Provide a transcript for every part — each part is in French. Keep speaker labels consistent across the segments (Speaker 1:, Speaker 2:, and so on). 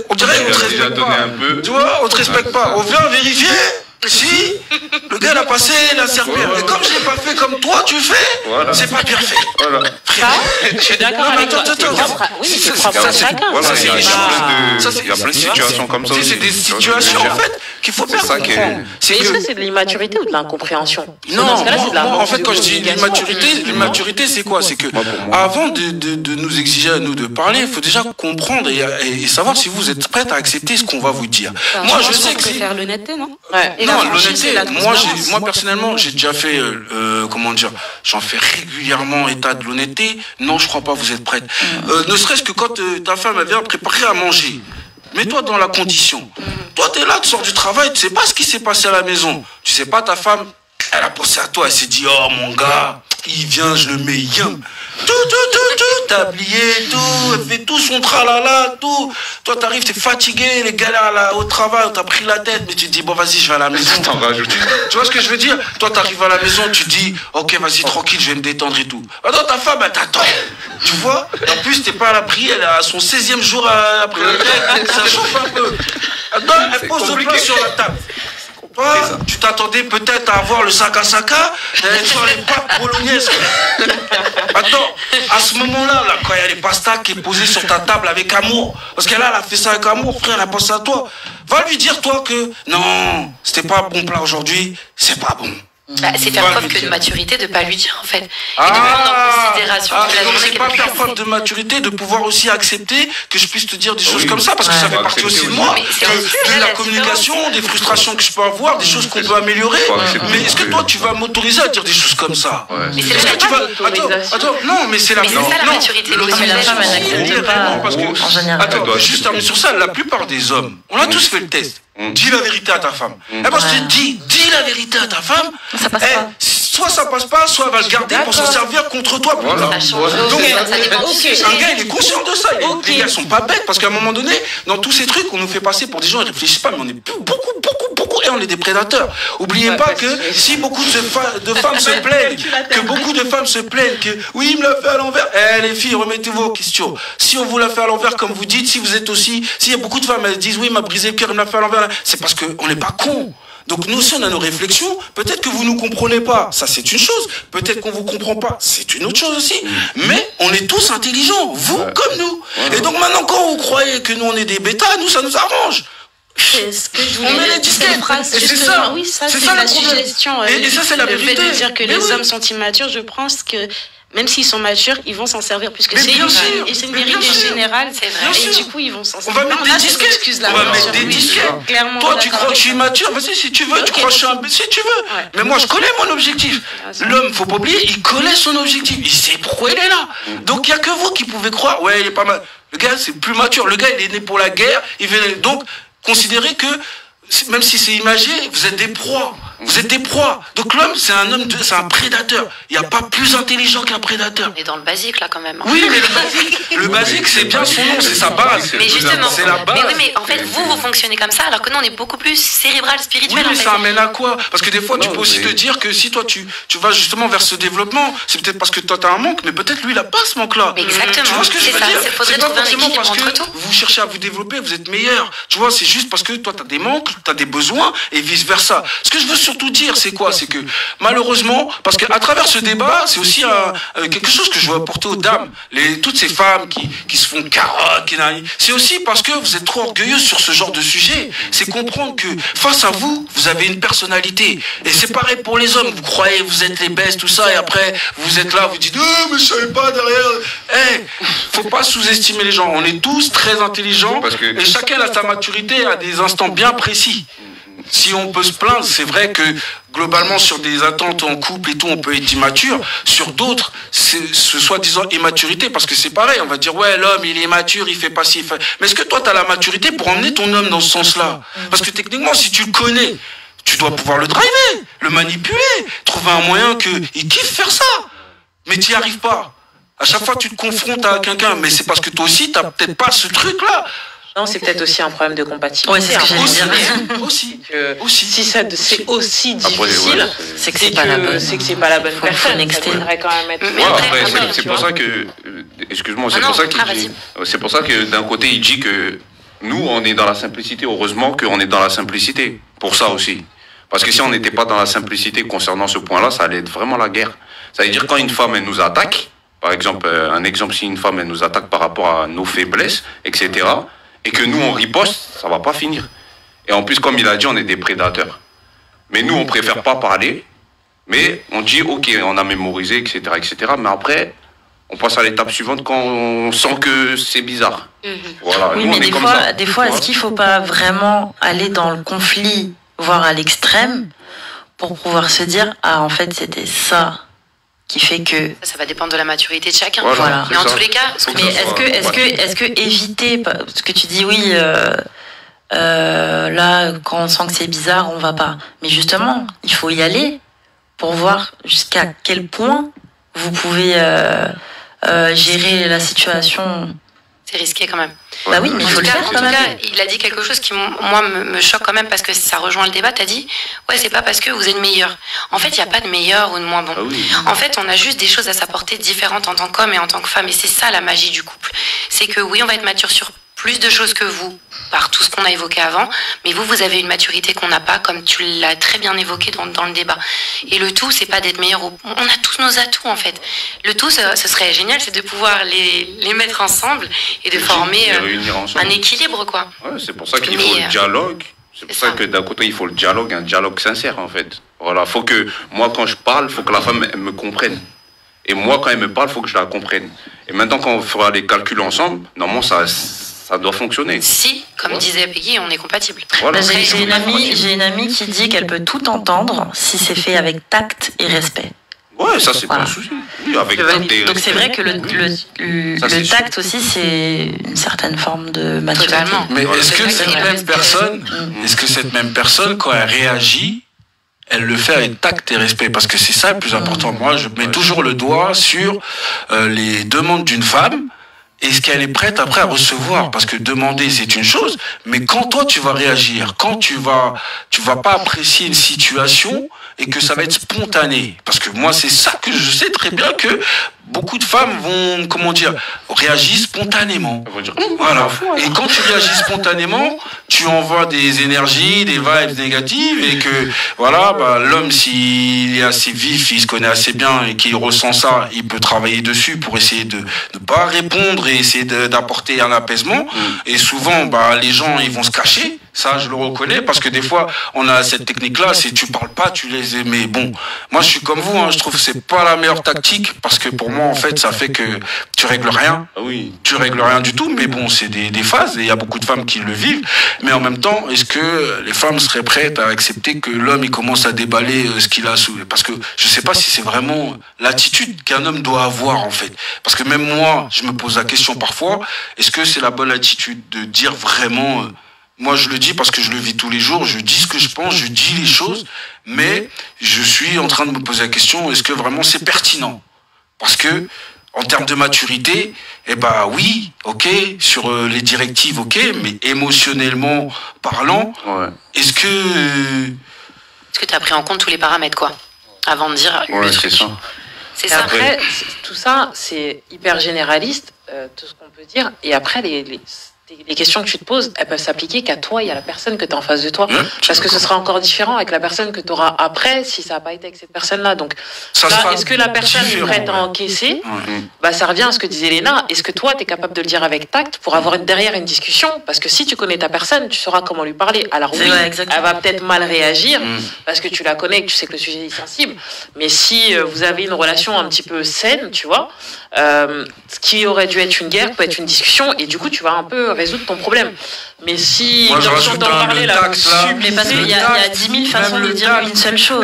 Speaker 1: on dirait qu'on te respecte pas. Tu vois, on te respecte pas. On vient vérifier si le gars l'a passé la serpillère. Et comme je l'ai pas fait comme toi, tu fais, c'est pas bien fait.
Speaker 2: Voilà.
Speaker 3: Je suis d'accord avec toi. Oui, c'est propre à chacun.
Speaker 2: Voilà, il y a plein de situations comme ça.
Speaker 1: C'est des situations, en fait, qu'il faut faire comprendre.
Speaker 3: Mais est-ce que c'est de l'immaturité ou de l'incompréhension?
Speaker 1: Non, en fait, quand je dis l'immaturité, c'est quoi? C'est que avant de nous exiger à nous de parler, il faut déjà comprendre et savoir si vous êtes prête à accepter ce qu'on va vous dire. Moi, je sais que
Speaker 4: c'est faire l'honnêteté, non?
Speaker 1: Non, l'honnêteté, moi personnellement, j'ai déjà fait, comment dire, j'en fais régulièrement état de l'honnêteté. Non, je crois pas, vous êtes prête. Ne serait-ce que quand ta femme vient préparer à manger. Mets-toi dans la condition. Toi, t'es là, tu sors du travail, tu sais pas ce qui s'est passé à la maison. Tu sais pas, ta femme, elle a pensé à toi, elle s'est dit, oh mon gars, il vient, je le mets yum. Tout, t'as habillé, tout, elle fait tout son tralala, tout. Toi, t'arrives, t'es fatigué, les galères là, au travail, on t'a pris la tête, mais tu te dis, bon, vas-y, je vais à la maison.
Speaker 2: T'en rajoutes.
Speaker 1: Tu vois ce que je veux dire? Toi, t'arrives à la maison, tu te dis, ok, vas-y, tranquille, je vais me détendre et tout. Attends, ta femme, elle t'attend. Tu vois? En plus, t'es pas à l'abri, elle a son 16e jour après la retraite, ça chauffe un peu. Attends, elle pose le plat sur la table. Tu t'attendais peut-être à avoir le sac à saka, sur les pâtes bolognaises. Attends, à ce moment-là, quand il y a les pastas qui est posée sur ta table avec amour, parce qu'elle a fait ça avec amour, frère, elle a pensé à toi. Va lui dire, toi, que non, c'était pas un bon plat aujourd'hui, c'est pas bon.
Speaker 4: C'est faire preuve de maturité de ne pas lui dire en fait. Et de prendre en considération
Speaker 1: donc c'est pas faire preuve de maturité de pouvoir aussi accepter que je puisse te dire des choses comme ça parce que ça fait partie aussi de moi, de la communication, des frustrations que je peux avoir, des choses qu'on peut améliorer. Mais est-ce que toi tu vas m'autoriser à dire des choses comme ça?
Speaker 4: Mais c'est la
Speaker 1: Attends, non, mais c'est la
Speaker 4: maturité.
Speaker 1: Parce que, attends, juste terminer sur ça, la plupart des hommes, on a tous fait le test. Dis la vérité à ta femme. Eh ben, je te dis la vérité à ta femme.
Speaker 4: Ça passe pas.
Speaker 1: Soit ça passe pas, soit elle va le garder pour s'en servir contre toi.
Speaker 2: Voilà.
Speaker 1: Donc, un gars, il est conscient de ça. Les gars sont pas bêtes parce qu'à un moment donné, dans tous ces trucs, on nous fait passer pour des gens, ils réfléchissent pas, mais on est beaucoup, et on est des prédateurs. Oubliez pas que si beaucoup de femmes se plaignent, que oui, il me l'a fait à l'envers. Les filles, remettez vos questions. Si on vous l'a fait à l'envers, comme vous dites, si vous êtes aussi, s'il y a beaucoup de femmes, elles disent oui, il m'a brisé le cœur, il me l'a fait à l'envers, c'est parce qu'on n'est pas cons. Donc nous aussi on a nos réflexions, peut-être que vous nous comprenez pas, ça c'est une chose, peut-être qu'on vous comprend pas, c'est une autre chose aussi, mais on est tous intelligents, vous comme nous. Et donc maintenant quand vous croyez que nous on est des bêtas, nous ça nous arrange.
Speaker 4: C'est ce que je voulais
Speaker 1: on met les disquettes,
Speaker 4: et c'est ça, oui, ça c'est la suggestion.
Speaker 1: Et ça c'est la vérité.
Speaker 4: Le fait de dire que les hommes sont immatures, je pense que même s'ils sont matures, ils vont s'en servir puisque c'est une vérité générale. C'est vrai. Et du coup, ils vont s'en servir.
Speaker 1: On va mettre des disquettes. On va mettre des disquettes. Toi, tu crois que je suis immature? Vas-y, si tu veux. Tu crois que je suis un... Si tu veux. Mais moi, je connais mon objectif. L'homme, faut pas oublier, il connaît son objectif. Il sait pourquoi il est là. Donc, il n'y a que vous qui pouvez croire. Ouais, il est pas mal. Le gars, c'est plus mature. Le gars, il est né pour la guerre. Donc, considérez que même si c'est imagé, vous êtes des proies. Vous êtes des proies. Donc l'homme, c'est un prédateur. Il n'y a pas plus intelligent qu'un prédateur.
Speaker 4: On est dans le basique là quand même.
Speaker 1: Oui, mais le basique, c'est bien son nom, c'est sa base.
Speaker 4: Mais justement,
Speaker 1: c'est la base.
Speaker 4: Mais oui, mais en fait, vous fonctionnez comme ça, alors que nous, on est beaucoup plus cérébral, spirituel.
Speaker 1: Oui, mais ça amène à quoi? Parce que des fois, tu peux aussi te dire que si toi, tu vas justement vers ce développement, c'est peut-être parce que toi, tu as un manque, mais peut-être lui, il n'a pas ce manque-là.
Speaker 4: Exactement.
Speaker 1: Tu vois ce que je veux dire?
Speaker 4: C'est pas forcément
Speaker 1: parce que vous cherchez à vous développer, vous êtes meilleur. Tu vois, c'est juste parce que toi, tu as des manques, tu as des besoins, et vice-versa. Ce que je veux surtout dire, c'est quoi? C'est que malheureusement, parce qu'à travers ce débat, c'est aussi quelque chose que je veux apporter aux dames, toutes ces femmes qui se font carottes, c'est aussi parce que vous êtes trop orgueilleux sur ce genre de sujet. C'est comprendre que face à vous, vous avez une personnalité. Et c'est pareil pour les hommes. Vous croyez, vous êtes les bestes, tout ça, et après, vous êtes là, vous dites, oh, mais je savais pas derrière. Faut pas sous-estimer les gens. On est tous très intelligents, et chacun a sa maturité à des instants bien précis. Si on peut se plaindre, c'est vrai que globalement sur des attentes en couple et tout, on peut être immature. Sur d'autres, c'est ce soi-disant immaturité, parce que c'est pareil, on va dire ouais, l'homme il est immature, il fait pas ci, mais est-ce que toi tu as la maturité pour emmener ton homme dans ce sens-là? Parce que techniquement, si tu le connais, tu dois pouvoir le driver, le manipuler, trouver un moyen qu'il kiffe faire ça. Mais tu n'y arrives pas. À chaque fois tu te confrontes à quelqu'un, mais c'est parce que toi aussi tu n'as peut-être pas ce truc-là.
Speaker 3: Non, c'est peut-être aussi un problème de compatibilité.
Speaker 4: Ouais, c'est ce que j'allais dire.
Speaker 1: Aussi.
Speaker 3: Si c'est aussi difficile, c'est que c'est pas la bonne personne.
Speaker 4: Nexter.
Speaker 3: Quand même être...
Speaker 2: c'est pour ça que, excuse-moi, c'est pour ça que d'un côté il dit que nous, on est dans la simplicité. Heureusement qu'on est dans la simplicité. Pour ça aussi. Parce que si on n'était pas dans la simplicité concernant ce point-là, ça allait être vraiment la guerre. Ça veut dire quand une femme, elle nous attaque, par exemple, un exemple, si une femme, elle nous attaque par rapport à nos faiblesses, etc., et que nous, on riposte, ça va pas finir. Et en plus, comme il a dit, on est des prédateurs. Mais nous, on préfère pas parler, mais on dit, ok, on a mémorisé, etc., etc., mais après, on passe à l'étape suivante quand on sent que c'est bizarre. Voilà,
Speaker 5: oui,
Speaker 2: nous,
Speaker 5: mais
Speaker 2: on est comme ça.
Speaker 5: des fois, est-ce qu'il faut pas vraiment aller dans le conflit, voire à l'extrême, pour pouvoir se dire, ah, en fait, c'était ça qui fait que...
Speaker 6: Ça va dépendre de la maturité de chacun.
Speaker 5: Voilà.
Speaker 6: Mais en tous les cas...
Speaker 5: Mais est-ce que éviter, parce que tu dis oui, là, quand on sent que c'est bizarre, on va pas. Mais justement, il faut y aller pour voir jusqu'à quel point vous pouvez gérer la situation.
Speaker 6: C'est risqué quand même.
Speaker 5: Bah oui, mais il faut le faire quand même.
Speaker 6: En tout cas, il a dit quelque chose qui, moi, me choque quand même parce que ça rejoint le débat. T'as dit, ouais, c'est pas parce que vous êtes meilleur. En fait, il n'y a pas de meilleur ou de moins bon.
Speaker 2: Ah oui.
Speaker 6: En fait, on a juste des choses à s'apporter différentes en tant qu'homme et en tant que femme. Et c'est ça la magie du couple. C'est que oui, on va être mature sur plus de choses que vous, par tout ce qu'on a évoqué avant, mais vous avez une maturité qu'on n'a pas, comme tu l'as très bien évoqué dans le débat. Et le tout, c'est pas d'être meilleur. On a tous nos atouts, en fait. Le tout, ce serait génial, c'est de pouvoir les mettre ensemble et de former un équilibre, quoi.
Speaker 2: Ouais, c'est pour ça qu'il faut le dialogue. C'est pour ça que d'un côté, il faut le dialogue, un dialogue sincère, en fait. Voilà, faut que, moi, quand je parle, faut que la femme elle me comprenne. Et moi, quand elle me parle, faut que je la comprenne. Et maintenant, quand on fera les calculs ensemble, normalement, ça doit fonctionner.
Speaker 6: Si, comme disait Peggy, on est compatible.
Speaker 5: Voilà. J'ai une amie qui dit qu'elle peut tout entendre si c'est fait avec tact et respect.
Speaker 2: Ouais, ça c'est pas un souci. Oui, avec tact et
Speaker 5: donc c'est vrai que le tact aussi, c'est une certaine forme de maturité.
Speaker 6: Totalement.
Speaker 1: Mais est-ce que cette même personne, quand elle réagit, elle le fait avec tact et respect? Parce que c'est ça le plus important. Moi, je mets toujours le doigt sur les demandes d'une femme. Est-ce qu'elle est prête après à recevoir? Parce que demander, c'est une chose, mais quand toi tu vas réagir, quand tu vas pas apprécier une situation et que ça va être spontané. Parce que moi, c'est ça que je sais très bien que beaucoup de femmes vont, réagissent spontanément. Voilà. Et quand tu réagis spontanément, tu envoies des énergies, des vibes négatives et que, l'homme, s'il est assez vif, il se connaît assez bien et qu'il ressent ça, il peut travailler dessus pour essayer de ne pas répondre et essayer d'apporter un apaisement. Et souvent, les gens, ils vont se cacher. Ça, je le reconnais parce que des fois, on a cette technique-là, c'est tu parles pas, tu les aimes. Mais bon, moi, je suis comme vous, je trouve que c'est pas la meilleure tactique parce que pour moi, en fait, ça fait que tu règles rien.
Speaker 2: Oui.
Speaker 1: Tu règles rien du tout, mais bon, c'est des phases et il y a beaucoup de femmes qui le vivent. Mais en même temps, est-ce que les femmes seraient prêtes à accepter que l'homme, il commence à déballer ce qu'il a sous... Parce que je sais pas si c'est vraiment l'attitude qu'un homme doit avoir, en fait. Parce que même moi, je me pose la question parfois, est-ce que c'est la bonne attitude de dire vraiment... Moi, je le dis parce que je le vis tous les jours, je dis ce que je pense, je dis les choses, mais je suis en train de me poser la question, est-ce que vraiment c'est pertinent? Parce que, en termes de maturité, oui, ok, sur les directives, ok, mais émotionnellement parlant, est-ce que
Speaker 6: tu as pris en compte tous les paramètres, quoi, avant de dire le truc?
Speaker 3: C'est ça. Après, tout ça, c'est hyper généraliste, tout ce qu'on peut dire, et après, les questions que tu te poses, elles peuvent s'appliquer qu'à toi et à la personne que tu as en face de toi. Parce que ce sera encore différent avec la personne que tu auras après si ça n'a pas été avec cette personne-là. Donc, est-ce que la personne est prête à encaisser? Ça revient à ce que disait Léna. Est-ce que toi, tu es capable de le dire avec tact pour avoir derrière une discussion? Parce que si tu connais ta personne, tu sauras comment lui parler. Alors oui, elle va peut-être mal réagir parce que tu la connais et que tu sais que le sujet est sensible. Mais si vous avez une relation un petit peu saine, tu vois, ce qui aurait dû être une guerre peut être une discussion et du coup, tu vas un peu résoudre ton problème. Mais si
Speaker 1: moi, j'entends parler là,
Speaker 5: mais parce qu'il y a 10 000 façons de dire une seule chose.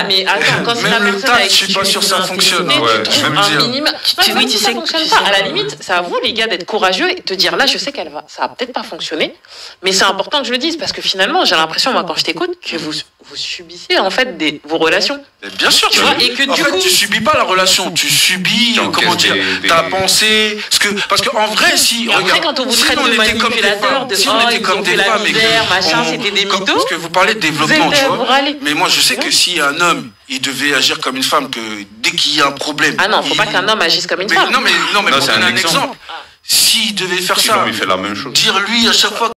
Speaker 3: Mais attends, quand c'est la personne avec qui
Speaker 1: je suis pas sûr que ça fonctionne.
Speaker 3: Un minimum. Oui, tu sais que ça fonctionne pas. À la limite, c'est à vous les gars d'être courageux et de te dire là, je sais ça va peut-être pas fonctionner, mais c'est important que je le dise parce que finalement, j'ai l'impression moi quand je t'écoute que vous subissez en fait vos relations.
Speaker 1: Bien sûr, tu vois, et que du coup, tu subis pas la relation, tu subis ta pensée, parce que en vrai, si
Speaker 3: après quand on vous traite de manipulateur, de
Speaker 1: comme des femmes,
Speaker 3: machin, c'était des mythos.
Speaker 1: Parce que vous parlez de développement, tu vois. Mais moi, je sais que si un homme, il devait agir comme une femme, que dès qu'il y a un problème.
Speaker 3: Ah non, faut pas qu'un homme agisse comme une femme.
Speaker 1: Non, mais pour donner un exemple. s'il devait faire
Speaker 2: Sinon,
Speaker 1: ça,
Speaker 2: il fait la même chose.
Speaker 1: dire lui à chaque fois